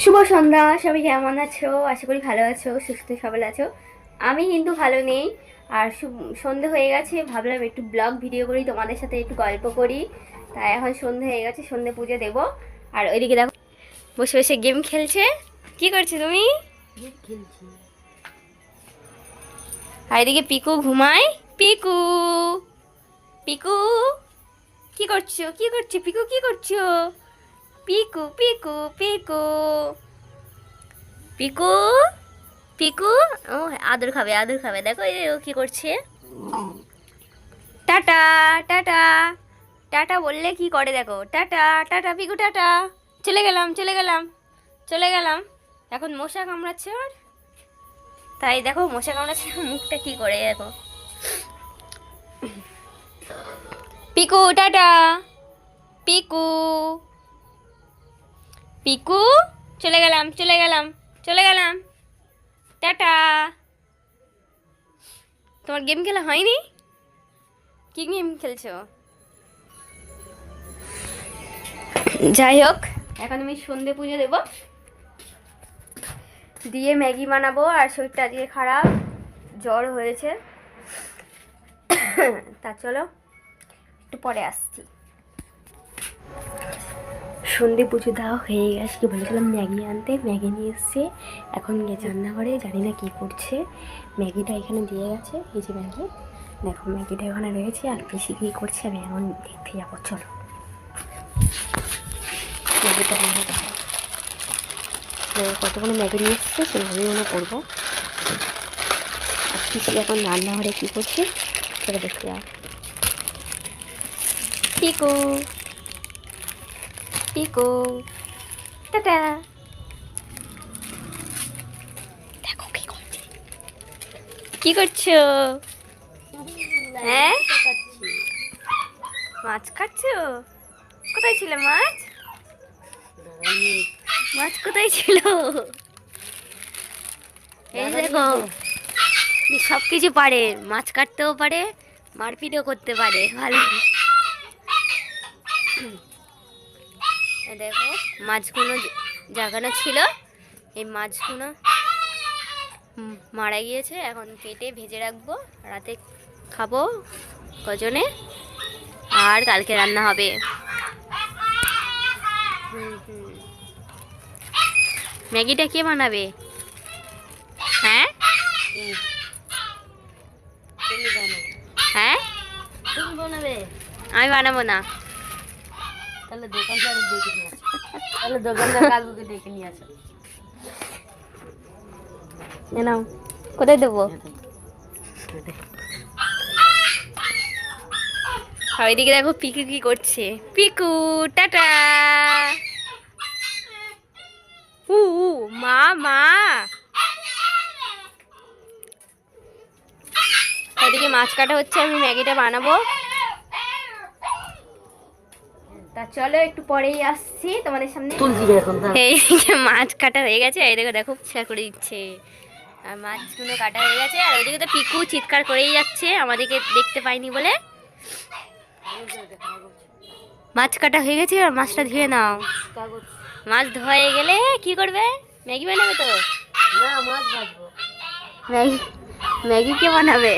শুভ সন্ধ্যা। সবাই কেমন আছো? আশা করি ভালো আছো, সুস্থ সবল আছো। আমি কিন্তু ভালো নেই। আর সন্ধে হয়ে গেছে, ভাবলাম একটু ব্লগ ভিডিও করি, তোমাদের সাথে একটু গল্প করি। তাই এখন সন্ধে হয়ে গেছে, সন্ধে পুজো দেবো। আর ওইদিকে দেখো বসে বসে গেম খেলছে। কি করছো তুমি? খেলছি। আর এদিকে পিকু ঘুমায়। পিকু, পিকু কি করছো? কি করছো পিকু? কি করছো? পিকু পিকু পিকু পিকু পিকু। ও আদর খাবে, আদর খাবে। দেখো এই ও কি করছে। টাটা, টাটা, টাটা বললে কি করে দেখো। Tata, tata Piku, tata. চলে গেলাম, চলে গেলাম, চলে গেলাম। এখন মশা কামড়াচ্ছে ওর, তাই দেখো মশা কামড়াচ্ছে, মুখটা কি করে দেখো। পিকু টাটা, পিকু, পিকু। চলে গেলাম, চলে গেলাম, চলে গেলাম। টাটা। তোমার গেম খেলা হয়নি? কি গেম খেলছো? যাই হোক, এখন আমি সন্ধে পুজো দেবো, দিয়ে ম্যাগি বানাবো। আর শরীরটা আজকে খারাপ, জ্বর হয়েছে। তা চলো একটু পরে আসছি। সন্ধে পুজো দেওয়া হয়ে গেছে, কি বলেছিলাম ম্যাগি আনতে, ম্যাগি নিয়ে এসছে। এখন গেছে রান্নাঘরে, জানি না কী করছে। ম্যাগিটা এখানে দিয়ে গেছে, এই যে ম্যাগি দেখো, ম্যাগিটা এখানে রয়েছে। আর বেশি কী করছে আমি এখন দেখতে যাবো, চলো। ম্যাগিটা বানাতে হবে, কতগুলো ম্যাগি নিয়ে এসছে সেভাবেই মনে করবো। আর পিসি এখন রান্নাঘরে কী করছে সেটা দেখতে যাও। পিকু, পিকু, টাটা। দেখো কি করছে। কি করছো? হ্যাঁ, মাছ খাচ্ছো? কোথায় ছিল মাছ? মাছ কোথায় ছিল? এই দেখো, সব কিছু পারে, মাছ কাটতেও পারে, মারপিটও করতে পারে ভালো। এই দেখো মাছগুলো জাগানো ছিল, এই মাছগুলো মারা গিয়েছে। এখন কেটে ভেজে রাখবো, রাতে খাবো কজনে, আর কালকে রান্না হবে। ম্যাগিটা কে বানাবে? হ্যাঁ, হ্যাঁ তুমি বানাবে? আমি বানাবো না। তাহলে দোকানদার ডেকে নিয়ে আসো। তাহলে দোকানদার কাকুকে ডেকে নিয়ে আসো। নাও, কোথায় দেবো? আর ওইদিকে দেখো পিকু কি করছে। পিকু টাটা। উ উ, মা মা। ওইদিকে মাছ কাটা হচ্ছে, আমি ম্যাগিটা বানাবো। তা চলো একটু পরেই আসছি তোমাদের সামনে। এইদিকে মাছ কাটা হয়ে গেছে, এই দেখো দেখো শেয়ার করে দিচ্ছে। আর মাছগুলো কাটা হয়ে গেছে, আর ওইদিকে তো পিকু চিৎকার করেই যাচ্ছে আমাদেরকে দেখতে পাইনি বলে। মাছ কাটা হয়ে গেছে, আর মাছটা ধুয়ে নাও। মাছ ধোয়ে গেলে কি করবে? ম্যাগি বানাবে তো? না, মাছ ভাজবো। ম্যাগি, ম্যাগি কে বানাবে?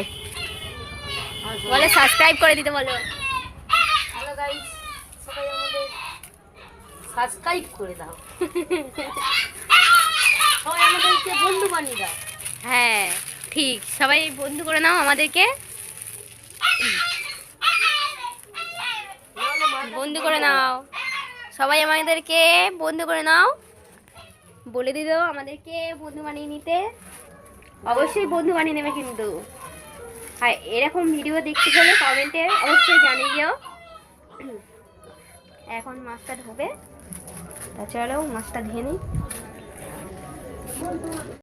বলে সাবস্ক্রাইব করে দিতে বলো। হ্যালো গাইস, সবাই আমাদের সাবস্ক্রাইব করে দাও। সবাই আমাদেরকে বন্ধু বানিয়ে দাও। হ্যাঁ ঠিক, সবাই বন্ধু করে নাও আমাদেরকে, বন্ধু করে নাও। সবাই আমাদেরকে বন্ধু করে নাও, বলে দিল আমাদেরকে বন্ধু বানিয়ে নিতে। অবশ্যই বন্ধু বানিয়ে নেবে কিন্তু। আর এরকম ভিডিও দেখতে হলে কমেন্টে অবশ্যই জানিয়ে দিও। এখন মাছটা ধোবে, তা চলো মাছটা ধুয়ে নিই।